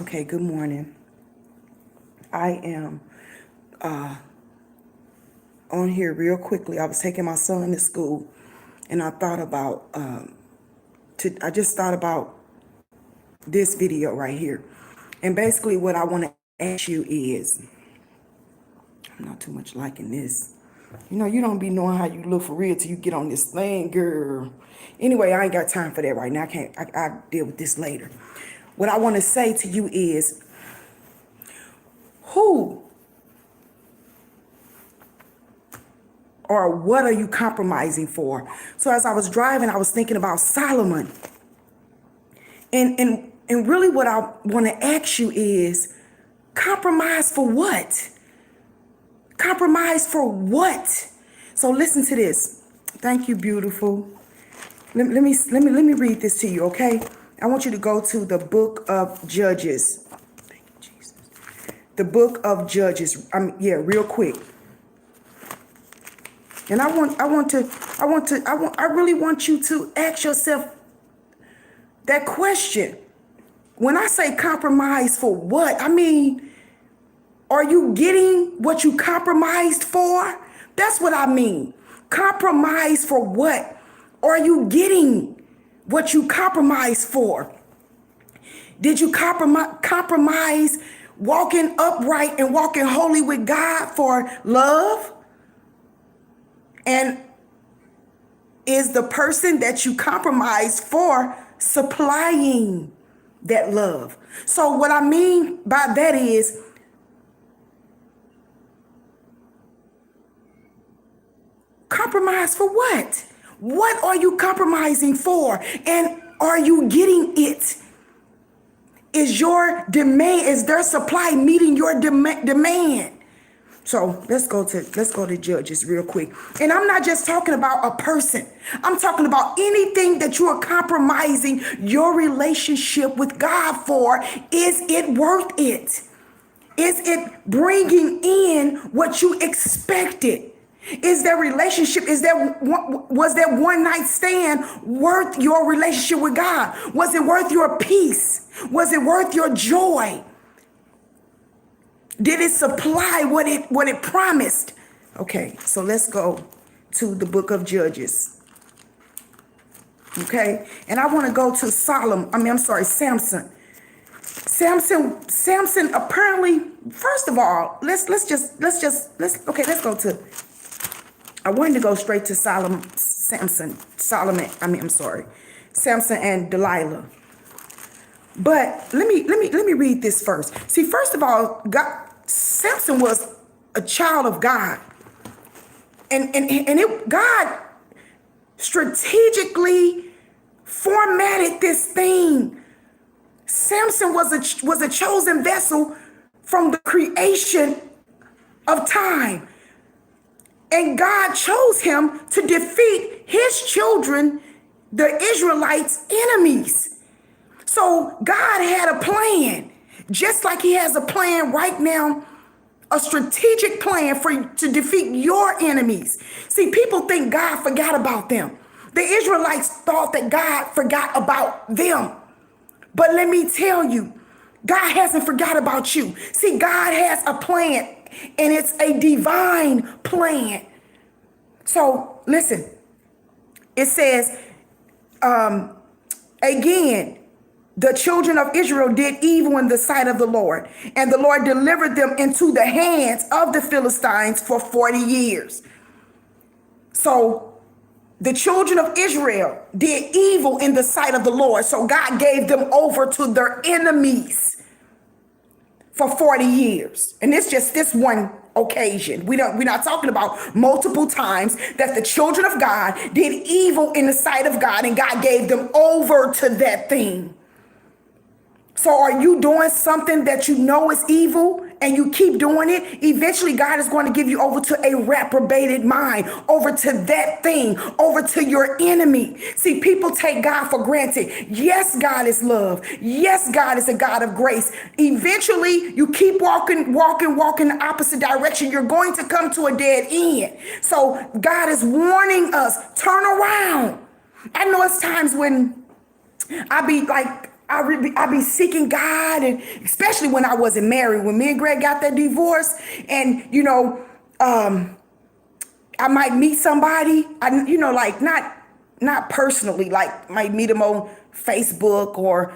Okay, good morning. I am on here real quickly. I was taking my son to school, and I thought about I just thought about this video right here. And basically, what I want to ask you is, I'm not too much liking this. You don't be knowing how you look for real till you get on this thing, girl. Anyway, I ain't got time for that right now. I can't. I deal with this later. What I want to say to you is, who or what are you compromising for? So as I was driving, I was thinking about Solomon. And really what I want to ask you is, compromise for what? Compromise for what? So listen to this. Thank you, beautiful. Let me read this to you, okay? I want you to go to the book of Judges. Thank you, Jesus. The book of Judges. Real quick. And I really want you to ask yourself that question. When I say compromise for what, I mean, are you getting what you compromised for? That's what I mean. Compromise for what? Are you getting what you compromised for? Did you compromise walking upright and walking holy with God for love? And is the person that you compromise for supplying that love? So what I mean by that is, compromise for what? What are you compromising for? And are you getting it? Is their supply meeting your demand? So let's go to Judges real quick. And I'm not just talking about a person. I'm talking about anything that you are compromising your relationship with God for. Is it worth it? Is it bringing in what you expected? Is their relationship, was that one night stand worth your relationship with God? Was it worth your peace? Was it worth your joy? Did it supply what it promised? Okay, so let's go to the book of Judges. Okay, and I want to go to Samson. Samson apparently, first of all, let's go to. I wanted to go straight to Samson and Delilah. But let me read this first. See, first of all, Samson was a child of God. And God strategically formatted this thing. Samson was a chosen vessel from the creation of time. And God chose him to defeat his children, the Israelites' enemies. So God had a plan, just like he has a plan right now, a strategic plan to defeat your enemies. See, people think God forgot about them. The Israelites thought that God forgot about them. But let me tell you, God hasn't forgot about you. See, God has a plan, and it's a divine plan. So listen, it says, again, the children of Israel did evil in the sight of the Lord, and the Lord delivered them into the hands of the Philistines for 40 years. So the children of Israel did evil in the sight of the Lord. So God gave them over to their enemies for 40 years. And it's just this one occasion. We're not talking about multiple times that the children of God did evil in the sight of God and God gave them over to that thing. So are you doing something that you know is evil and you keep doing it? Eventually, God is going to give you over to a reprobated mind, over to that thing, over to your enemy. See, people take God for granted. Yes, God is love. Yes, God is a God of grace. Eventually, you keep walking the opposite direction. You're going to come to a dead end. So God is warning us, turn around. I know it's times when I be like, I be seeking God, and especially when I wasn't married, when me and Greg got that divorce, and I might meet somebody, like not personally, like might meet them on Facebook, or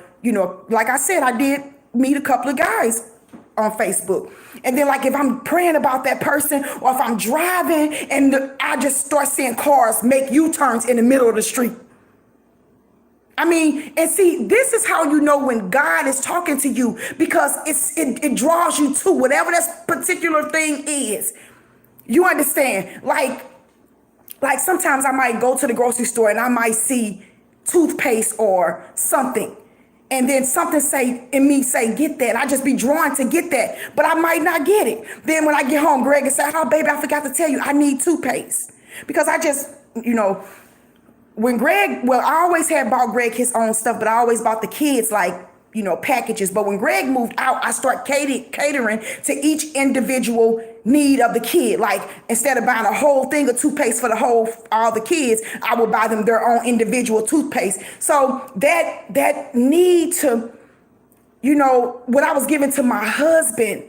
like I said, I did meet a couple of guys on Facebook. And then like if I'm praying about that person, or if I'm driving and I just start seeing cars make U-turns in the middle of the street. I mean, and see, this is how you know when God is talking to you, because it draws you to whatever that particular thing is. You understand? Like sometimes I might go to the grocery store and I might see toothpaste or something. And then something say, get that. I just be drawn to get that, but I might not get it. Then when I get home, Greg and say, oh, baby, I forgot to tell you, I need toothpaste. Because I just, when I always had bought Greg his own stuff, but I always bought the kids packages. But when Greg moved out, I start catering to each individual need of the kid. Like instead of buying a whole thing of toothpaste for all the kids, I would buy them their own individual toothpaste. So that need to, what I was giving to my husband,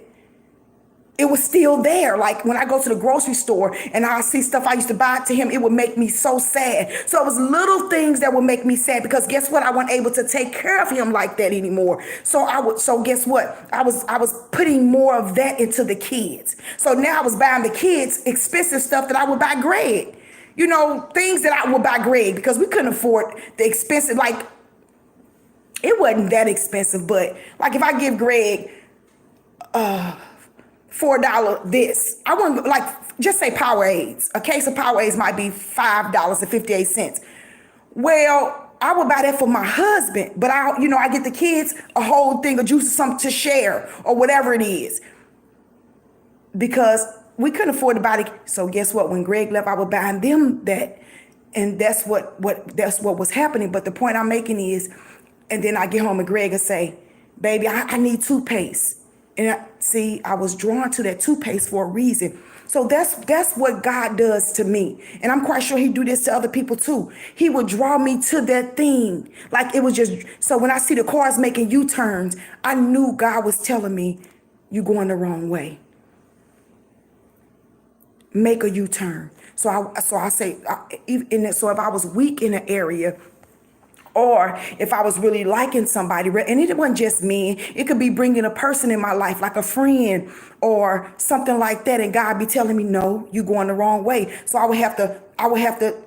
it was still there. Like when I go to the grocery store and I see stuff I used to buy to him, it would make me so sad. So it was little things that would make me sad, because guess what? I wasn't able to take care of him like that anymore. So guess what? I was putting more of that into the kids. So now I was buying the kids expensive stuff that I would buy Greg. Things that I would buy Greg, because we couldn't afford the expensive, like it wasn't that expensive, but like if I give Greg $4 this, I wouldn't, like, just say Powerades. A case of Powerades might be $5.58. Well, I would buy that for my husband, but I get the kids a whole thing of juice or something to share or whatever it is, because we couldn't afford to buy it. So guess what? When Greg left, I was buying them that, and that's what was happening. But the point I'm making is, and then I get home and Greg will say, baby, I need toothpaste. And I was drawn to that toothpaste for a reason. So that's what God does to me. And I'm quite sure he do this to other people too. He would draw me to that thing. Like it was just, so when I see the cars making U-turns, I knew God was telling me, you going the wrong way. Make a U-turn. So I say, so if I was weak in an area, or if I was really liking somebody, and it wasn't just me, it could be bringing a person in my life, like a friend or something like that. And God be telling me, no, you going the wrong way. So I would have to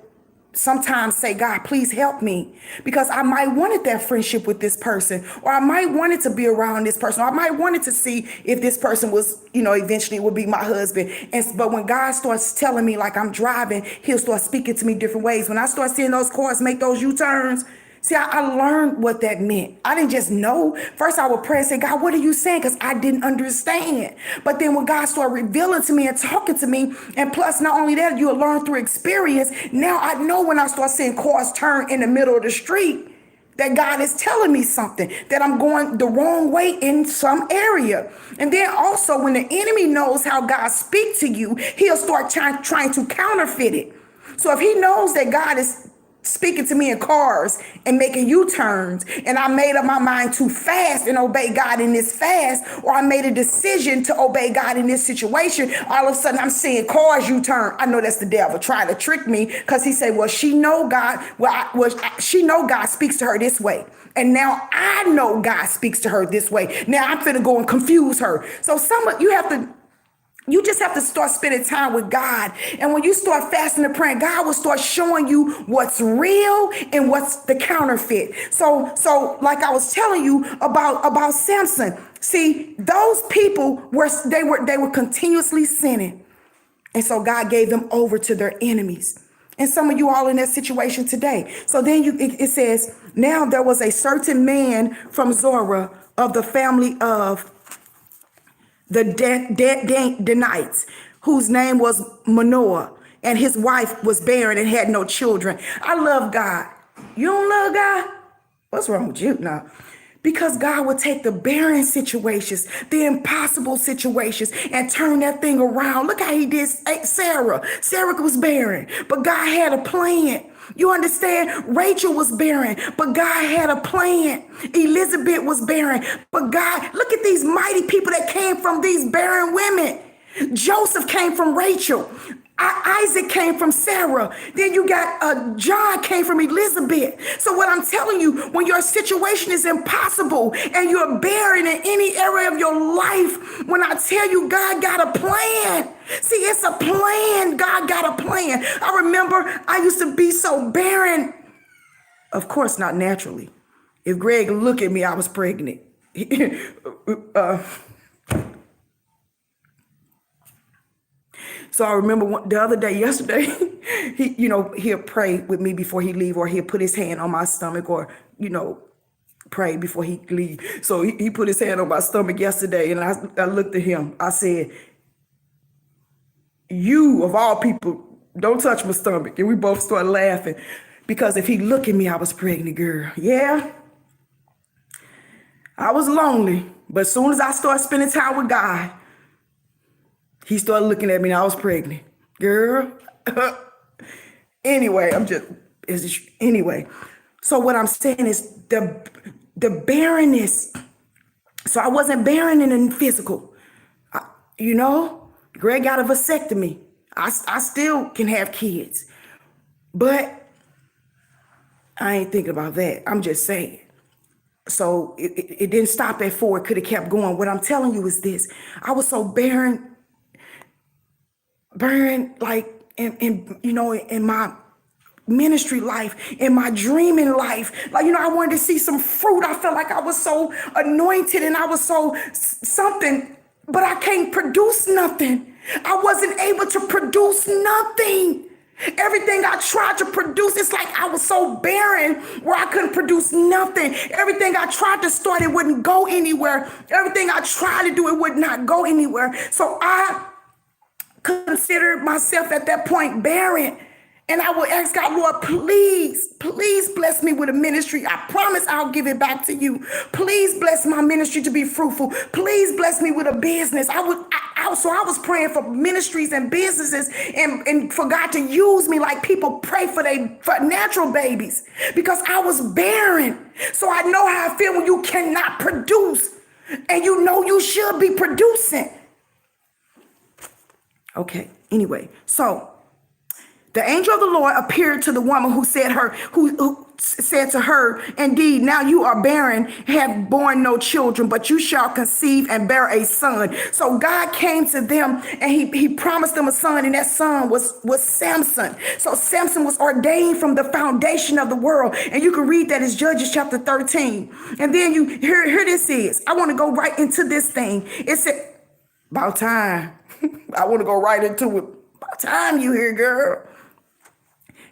sometimes say, God, please help me, because I might wanted that friendship with this person, or I might wanted to be around this person, or I might wanted to see if this person was, eventually would be my husband. But when God starts telling me, like I'm driving, he'll start speaking to me different ways. When I start seeing those cars make those U-turns, see, I learned what that meant. I didn't just know. First, I would pray and say, God, what are you saying? Because I didn't understand. But then when God started revealing to me and talking to me, and plus, not only that, you'll learn through experience. Now I know when I start seeing cars turn in the middle of the street, that God is telling me something, that I'm going the wrong way in some area. And then also, when the enemy knows how God speaks to you, he'll start trying to counterfeit it. So if he knows that God is speaking to me in cars and making U-turns, and I made up my mind to fast and obey God in this fast, or I made a decision to obey God in this situation, all of a sudden I'm seeing cars U-turn. I know that's the devil trying to trick me, because he said, well, she know God. She know God speaks to her this way. And now I know God speaks to her this way. Now I'm finna go and confuse her. So you just have to start spending time with God. And when you start fasting and praying, God will start showing you what's real and what's the counterfeit. So like I was telling you about Samson. See, those people were continuously sinning. And so God gave them over to their enemies. And some of you all in that situation today. So then it says, now there was a certain man from Zorah of the family of the Danites, whose name was Manoah, and his wife was barren and had no children. I love God. You don't love God? What's wrong with you? No. Because God would take the barren situations, the impossible situations, and turn that thing around. Look how he did Sarah. Sarah was barren, but God had a plan. You understand? Rachel was barren, but God had a plan. Elizabeth was barren, but God, look at these mighty people that came from these barren women. Joseph came from Rachel. Isaac came from Sarah. Then you got John came from Elizabeth. So what I'm telling you, when your situation is impossible and you're barren in any area of your life, when I tell you God got a plan. See, it's a plan. God got a plan. I remember I used to be so barren. Of course, not naturally. If Greg looked at me, I was pregnant. So I remember the other day, yesterday, he'll pray with me before he leave, or he'll put his hand on my stomach, or, pray before he leave. So he put his hand on my stomach yesterday, and I looked at him. I said, you, of all people, don't touch my stomach. And we both started laughing, because if he looked at me, I was pregnant, girl. Yeah, I was lonely, but as soon as I started spending time with God, he started looking at me and I was pregnant. Girl. Anyway, anyway. So what I'm saying is the barrenness. So I wasn't barren in the physical. Greg got a vasectomy. I still can have kids. But I ain't thinking about that. I'm just saying. So it didn't stop at 4. It could have kept going. What I'm telling you is this. I was so barren, like in my ministry life, in my dreaming life. Like, I wanted to see some fruit. I felt like I was so anointed and I was so something, but I can't produce nothing. I wasn't able to produce nothing. Everything I tried to produce, it's like I was so barren where I couldn't produce nothing. Everything I tried to start, it wouldn't go anywhere. Everything I tried to do, it would not go anywhere. So I considered myself at that point barren. And I would ask God, Lord, please bless me with a ministry. I promise I'll give it back to you. Please bless my ministry to be fruitful. Please bless me with a business. So I was praying for ministries and businesses and for God to use me like people pray for natural babies, because I was barren. So I know how I feel when you cannot produce and you should be producing. Okay, anyway, so the angel of the Lord appeared to the woman who said to her, indeed, now you are barren, have borne no children, but you shall conceive and bear a son. So God came to them and he promised them a son, and that son was Samson. So Samson was ordained from the foundation of the world. And you can read that as Judges chapter 13. And then here this is. I want to go right into this thing. It said, about time. I want to go right into it. About time you here, girl.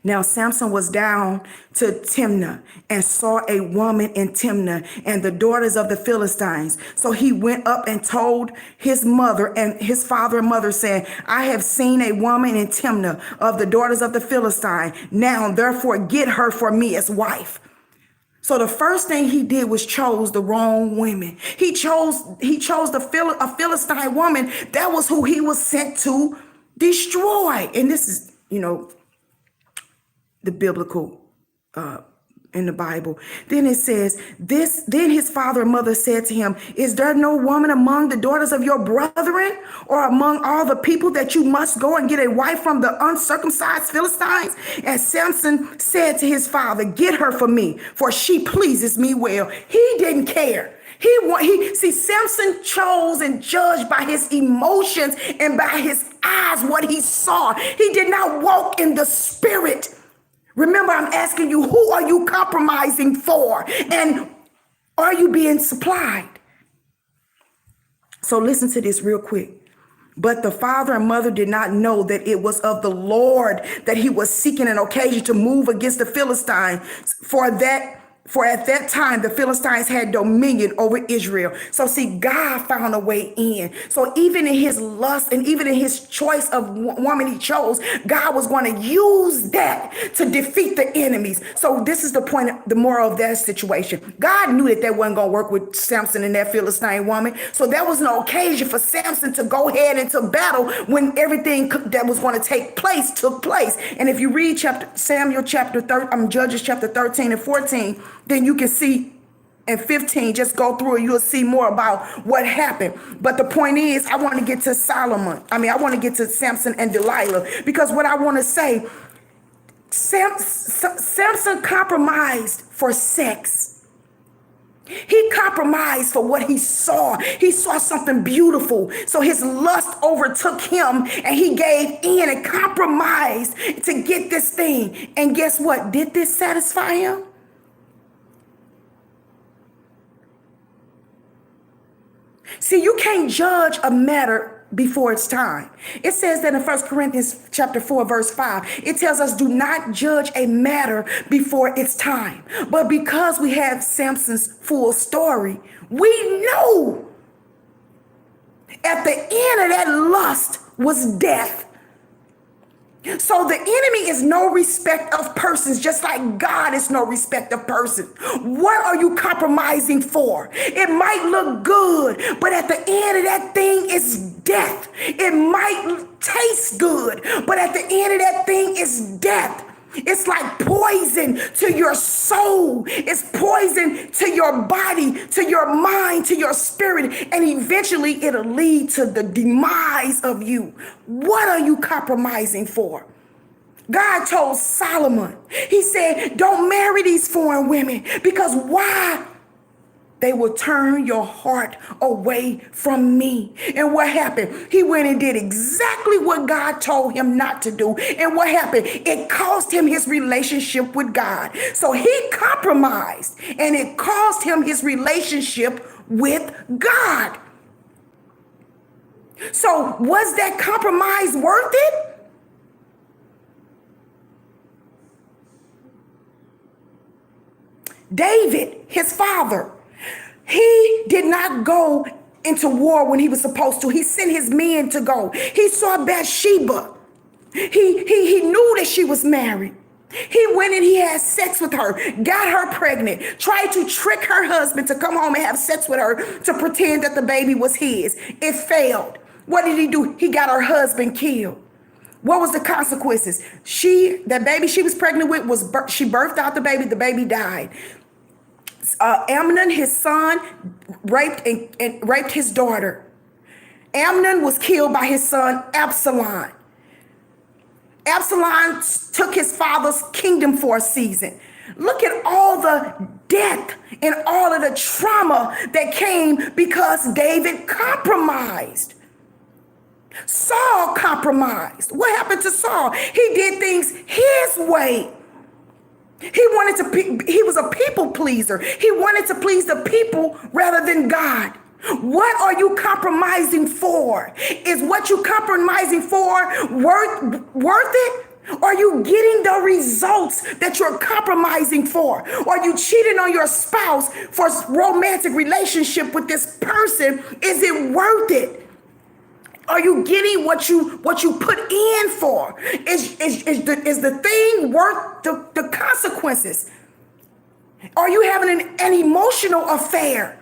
Now Samson was down to Timnah and saw a woman in Timnah and the daughters of the Philistines. So he went up and told his mother and his father and mother, saying, I have seen a woman in Timnah of the daughters of the Philistine. Now therefore get her for me as wife. So the first thing he did was chose the wrong women. He chose a Philistine woman. That was who he was sent to destroy. And this is, the biblical in the Bible. Then it says this, then his father and mother said to him, is there no woman among the daughters of your brethren or among all the people that you must go and get a wife from the uncircumcised Philistines? And Samson said to his father, get her for me, for she pleases me well. He didn't care. Samson chose and judged by his emotions and by his eyes what he saw. He did not walk in the spirit. Remember, I'm asking you, who are you compromising for? And are you being supplied? So listen to this real quick. But the father and mother did not know that it was of the Lord that he was seeking an occasion to move against the Philistines, for that For at that time, the Philistines had dominion over Israel. So see, God found a way in. So even in his lust and even in his choice of woman he chose, God was going to use that to defeat the enemies. So this is the point, the moral of that situation. God knew that that wasn't going to work with Samson and that Philistine woman. So there was no occasion for Samson to go ahead into battle when everything that was going to take place took place. And if you read Judges chapter 13 and 14, then you can see in 15, just go through it, you'll see more about what happened. But the point is, I want to get to I want to get to Samson and Delilah, because what I want to say, Samson compromised for sex. He compromised for what he saw. He saw something beautiful. So his lust overtook him and he gave in and compromised to get this thing. And guess what? Did this satisfy him? See, you can't judge a matter before it's time. It says that in 1 Corinthians chapter 4, verse 5, it tells us, do not judge a matter before it's time. But because we have Samson's full story, we know at the end of that lust was death. So the enemy is no respect of persons, just like God is no respect of persons. What are you compromising for? It might look good, but at the end of that thing is death. It might taste good, but at the end of that thing is death. It's like poison to your soul. It's poison to your body, to your mind, to your spirit. And eventually it'll lead to the demise of you. What are you compromising for? God told Solomon, he said, don't marry these foreign women, because why? They will turn your heart away from me. And what happened? He went and did exactly what God told him not to do. And what happened? It cost him his relationship with God. So he compromised, and it cost him his relationship with God. So was that compromise worth it? David, his father, he did not go into war when he was supposed to. He sent his men to go. He saw Bathsheba. He knew that she was married. He went and he had sex with her, got her pregnant, tried to trick her husband to come home and have sex with her to pretend that the baby was his. It failed. What did he do? He got her husband killed. What was the consequences? That baby she was pregnant with she birthed out the baby died. Amnon, his son, raped his daughter. Amnon was killed by his son Absalom. Absalom took his father's kingdom for a season. Look at all the death and all of the trauma that came because David compromised. Saul compromised. What happened to Saul? He did things his way. He was a people pleaser. He wanted to please the people rather than God. What are you compromising for? Is what you compromising for worth it? Are you getting the results that you're compromising for? Are you cheating on your spouse for a romantic relationship with this person? Is it worth it? Are you getting what you put in for? Is the thing worth the consequences? Are you having an emotional affair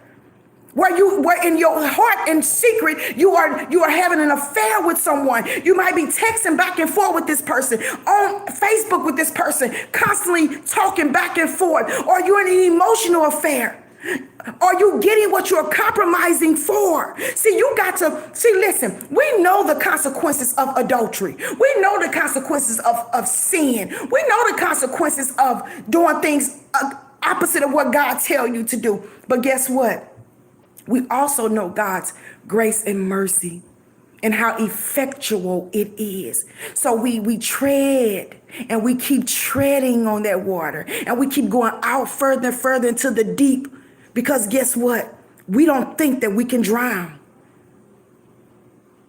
where in your heart and secret you are having an affair with someone? You might be texting back and forth with this person, on Facebook with this person, constantly talking back and forth. Or you're in an emotional affair. Are you getting what you're compromising for? Listen, we know the consequences of adultery. We know the consequences of sin. We know the consequences of doing things opposite of what God tells you to do. But guess what? We also know God's grace and mercy and how effectual it is. So we tread and we keep treading on that water, and we keep going out further and further into the deep. Because guess what? We don't think that we can drown.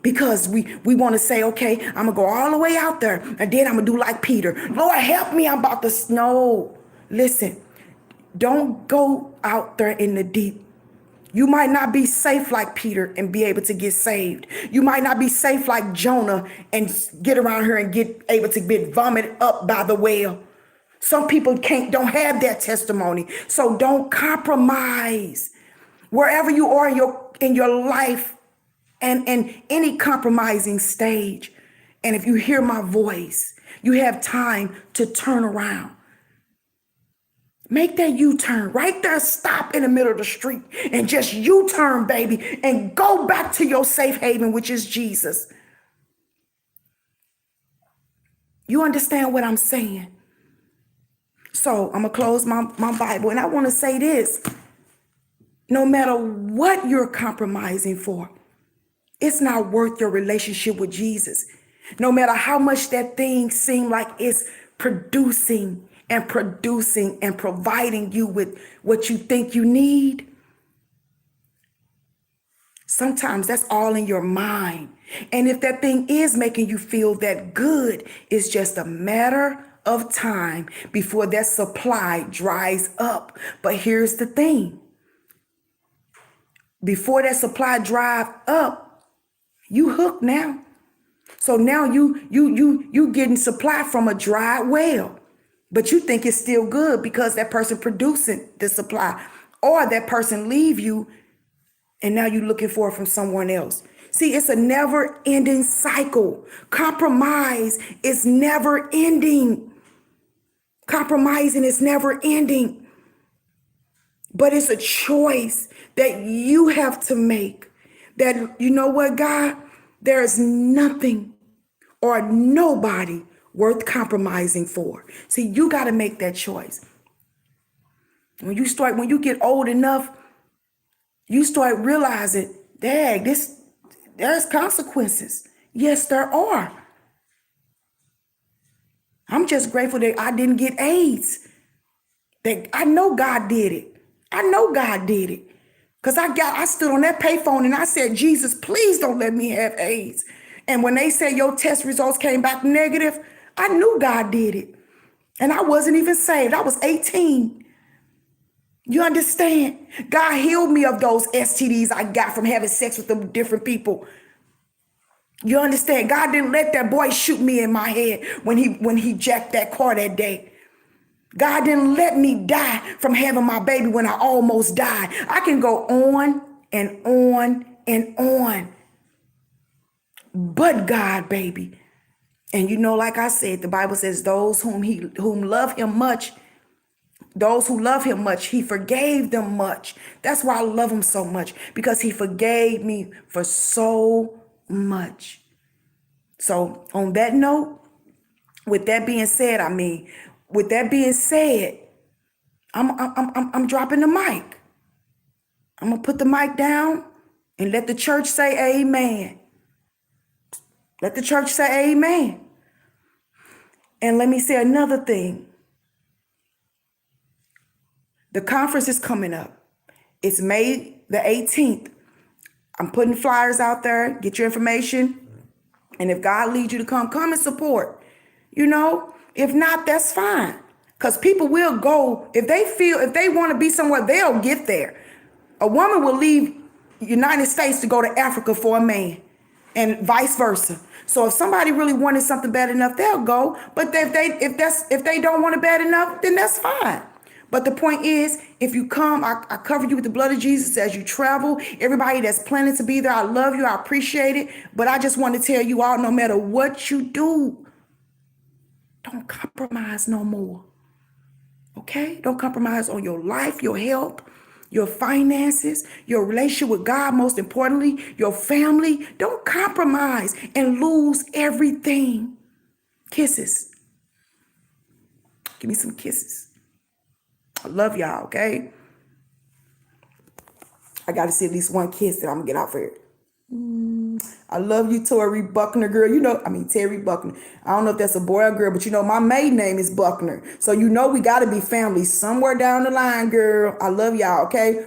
Because we want to say, okay, I'm going to go all the way out there, and then I'm going to do like Peter. Lord, help me. I'm about to. No, listen. Don't go out there in the deep. You might not be safe like Peter and be able to get saved. You might not be safe like Jonah and get around here and get able to get vomited up by the whale. Some people don't have that testimony. So don't compromise. Wherever you are in your life and any compromising stage. And if you hear my voice, you have time to turn around. Make that U-turn right there. Stop in the middle of the street and just U-turn, baby, and go back to your safe haven, which is Jesus. You understand what I'm saying? So I'm going to close my Bible, and I want to say this. No matter what you're compromising for, it's not worth your relationship with Jesus. No matter how much that thing seems like it's producing and providing you with what you think you need. Sometimes that's all in your mind. And if that thing is making you feel that good, it's just a matter of time before that supply dries up. But here's the thing. Before that supply dries up, you hooked now. So now you getting supply from a dry well. But you think it's still good because that person producing the supply, or that person leave you and now you're looking for it from someone else. See, it's a never ending cycle. Compromise is never ending. Compromising is never ending. But it's a choice that you have to make. That, you know what, God, there is nothing or nobody worth compromising for. See, you got to make that choice. When you get old enough, you start realizing, dang, there's consequences. Yes, there are. I'm just grateful that I didn't get AIDS. That I know God did it. I know God did it. Because I stood on that payphone and I said, Jesus, please don't let me have AIDS. And when they said your test results came back negative, I knew God did it. And I wasn't even saved. I was 18. You understand? God healed me of those STDs I got from having sex with them different people. You understand? God didn't let that boy shoot me in my head when he jacked that car that day. God didn't let me die from having my baby when I almost died. I can go on and on and on. But God, baby. And you know, like I said, the Bible says those whom love him much, those who love him much, he forgave them much. That's why I love him so much, because he forgave me for so much. So on that note, with that being said, I'm dropping the mic. I'm gonna put the mic down and let the church say amen. Let the church say amen. And let me say another thing. The conference is coming up. It's May the 18th. I'm putting flyers out there. Get your information. And if God leads you to come and support. You know, if not, that's fine. Because people will go. If they want to be somewhere, they'll get there. A woman will leave United States to go to Africa for a man, and vice versa. So if somebody really wanted something bad enough, they'll go. But if they don't want it bad enough, then that's fine. But the point is, if you come, I cover you with the blood of Jesus as you travel. Everybody that's planning to be there, I love you. I appreciate it. But I just want to tell you all, no matter what you do, don't compromise no more. Okay? Don't compromise on your life, your health, your finances, your relationship with God, most importantly, your family. Don't compromise and lose everything. Kisses. Give me some kisses. I love y'all, okay? I got to see at least one kiss that I'm going to get out for it. I love you, Tori Buckner, girl. Terry Buckner. I don't know if that's a boy or girl, but my maiden name is Buckner. So we got to be family somewhere down the line, girl. I love y'all, okay?